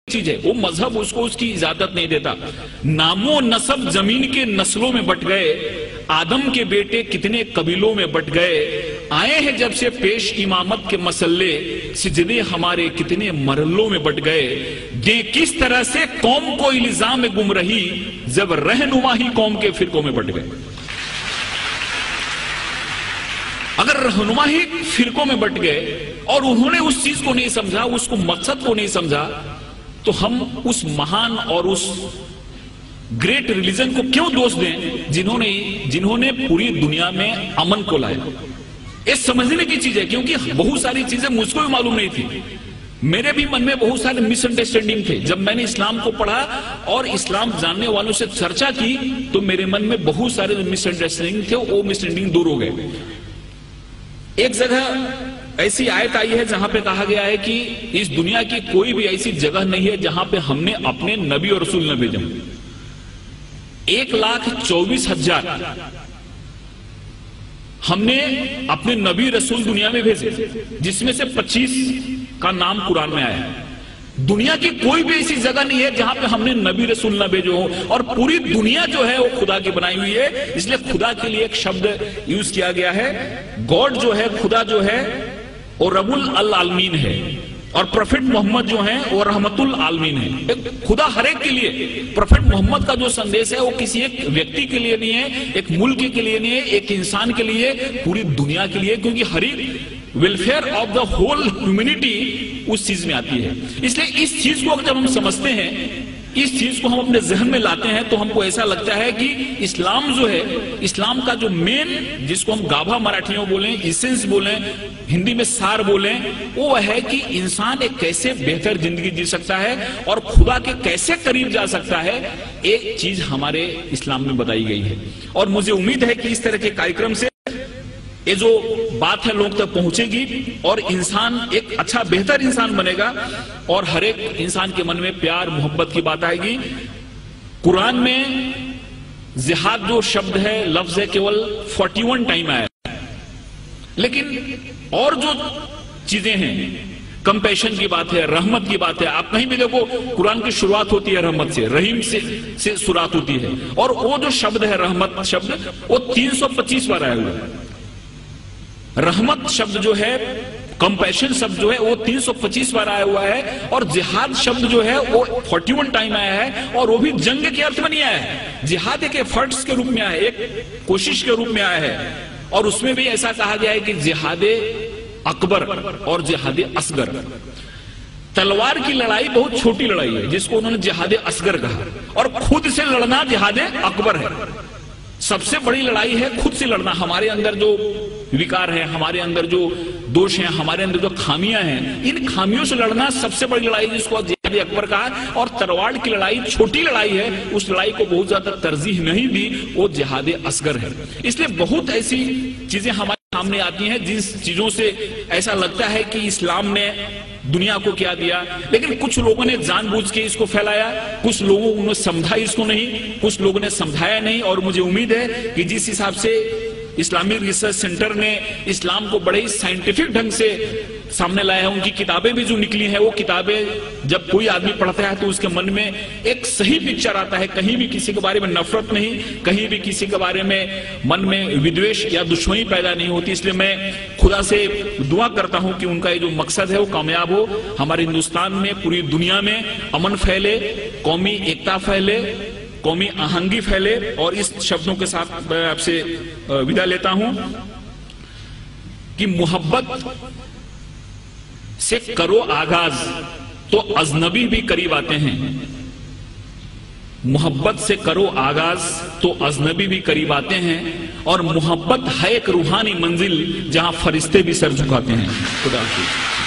चीज है, वो मजहब उसको उसकी इजाजत नहीं देता। नामो नसब जमीन के नस्लों में बट गए, आदम के बेटे कितने कबीलों में बट गए, आए हैं जब से पेश इमामत के मसल्ले, सिजदे हमारे कितने मरलों में बट गए। दे किस तरह से कौम को इल्जाम में गुम रही, जब रहनुमा ही कौम के फिरकों में बट गए। अगर रहनुमा ही फिरकों में बट गए और उन्होंने उस चीज को नहीं समझा, उसको मकसद को नहीं समझा, तो हम उस महान और उस ग्रेट रिलीजन को क्यों दोष दें जिन्होंने पूरी दुनिया में अमन को लाया। ये समझने की चीज है, क्योंकि बहुत सारी चीजें मुझको भी मालूम नहीं थी। मेरे भी मन में बहुत सारे मिसअंडरस्टैंडिंग थे। जब मैंने इस्लाम को पढ़ा और इस्लाम जानने वालों से चर्चा की, तो मेरे मन में बहुत सारे मिसअंडरस्टैंडिंग थे, वो मिसअंडरस्टैंडिंग दूर हो गए। एक जगह ऐसी आयत आई है जहां पे कहा गया है कि इस दुनिया की कोई भी ऐसी जगह नहीं है जहां पे हमने अपने नबी और रसूल न भेजा। 1,24,000 हमने अपने नबी रसूल दुनिया में भेजे, जिसमें से 25 का नाम कुरान में आया है। दुनिया की कोई भी ऐसी जगह नहीं है जहां पे हमने नबी रसूल न भेजो हो, और पूरी दुनिया जो है वो खुदा की बनाई हुई है। इसलिए खुदा के लिए एक शब्द यूज किया गया है। गॉड जो है, खुदा जो है, वो रबुल अल आलमीन है, और प्रोफेट मोहम्मद जो है वो रहमतुल आलमीन है। खुदा हर एक के लिए, प्रोफेट मोहम्मद का जो संदेश है वो किसी एक व्यक्ति के लिए नहीं है, एक मुल्क के लिए नहीं है, एक इंसान के लिए, पूरी दुनिया के लिए, क्योंकि हर एक welfare of the whole humanity उस चीज में आती है। इसलिए इस चीज को जब हम समझते हैं, इस चीज को हम अपने जहन में लाते हैं, तो हमको ऐसा लगता है कि इस्लाम जो है, इस्लाम का जो मेन, जिसको हम गाभा मराठियों बोलें, इसेंस बोलें, हिंदी में सार बोलें, वो है कि इंसान एक कैसे बेहतर जिंदगी जी सकता है और खुदा के कैसे करीब जा सकता है। एक चीज हमारे इस्लाम में बताई गई है, और मुझे उम्मीद है कि इस तरह के कार्यक्रम से ये जो बात है लोग तक पहुंचेगी और इंसान एक अच्छा बेहतर इंसान बनेगा, और हर एक इंसान के मन में प्यार मोहब्बत की बात आएगी। कुरान में जिहाद जो शब्द है, लफ्ज है, केवल 41 टाइम आया है, लेकिन और जो चीजें हैं, कंपैशन की बात है, रहमत की बात है। आप कहीं भी देखो कुरान की शुरुआत होती है रहमत से, रहीम से शुरुआत होती है, और वो जो शब्द है रहमत शब्द, वो 325 बार आया हुआ है। रहमत शब्द जो है, कंपैशन शब्द जो है, वो 325 बार आया हुआ है, और जिहाद शब्द जो है वो 41 टाइम आया है, और वो भी जंग के अर्थ में नहीं आया है। जिहाद एक एफर्ट्स के रूप में आया है, एक कोशिश के रूप में आया है, और उसमें भी ऐसा कहा गया है कि जिहादे अकबर और जिहादे असगर। तलवार की लड़ाई बहुत छोटी लड़ाई है, जिसको उन्होंने जिहादे असगर कहा, और खुद से लड़ना जिहादे अकबर है। सबसे बड़ी लड़ाई है खुद से लड़ना। हमारे अंदर जो विकार है, हमारे अंदर जो दोष हैं, हमारे अंदर जो खामियां हैं, इन खामियों से लड़ना सबसे बड़ी लड़ाई, जिसको जिहादे अकबर कहा। और तलवार की लड़ाई छोटी लड़ाई है, उस लड़ाई को बहुत ज्यादा तरजीह नहीं दी, वो जिहादे असगर है। इसलिए बहुत ऐसी चीजें हमारे सामने आती हैं जिस चीजों से ऐसा लगता है कि इस्लाम ने दुनिया को क्या दिया, लेकिन कुछ लोगों ने जानबूझ के इसको फैलाया, कुछ लोगों ने समझा इसको नहीं, कुछ लोगों ने समझाया नहीं। और मुझे उम्मीद है कि जिस हिसाब से इस्लामिक रिसर्च सेंटर ने इस्लाम को बड़े ही साइंटिफिक ढंग से सामने लाया है, उनकी किताबें भी जो निकली हैं, वो किताबें जब कोई आदमी पढ़ता है तो उसके मन में एक सही पिक्चर आता है। कहीं भी किसी के बारे में नफरत नहीं, कहीं भी किसी के बारे में मन में विद्वेष या दुश्मनी पैदा नहीं होती। इसलिए मैं खुदा से दुआ करता हूं कि उनका ये जो मकसद है वो कामयाब हो, हमारे हिंदुस्तान में, पूरी दुनिया में अमन फैले, कौमी एकता फैले, कौमी आहंगी फैले। और इस शब्दों के साथ मैं आपसे विदा लेता हूं कि मोहब्बत से करो आगाज तो अजनबी भी करीब आते हैं। मोहब्बत से करो आगाज तो अजनबी भी करीब आते हैं, और मोहब्बत है एक रूहानी मंजिल जहां फरिश्ते भी सर झुकाते हैं। खुदा हाफिज़।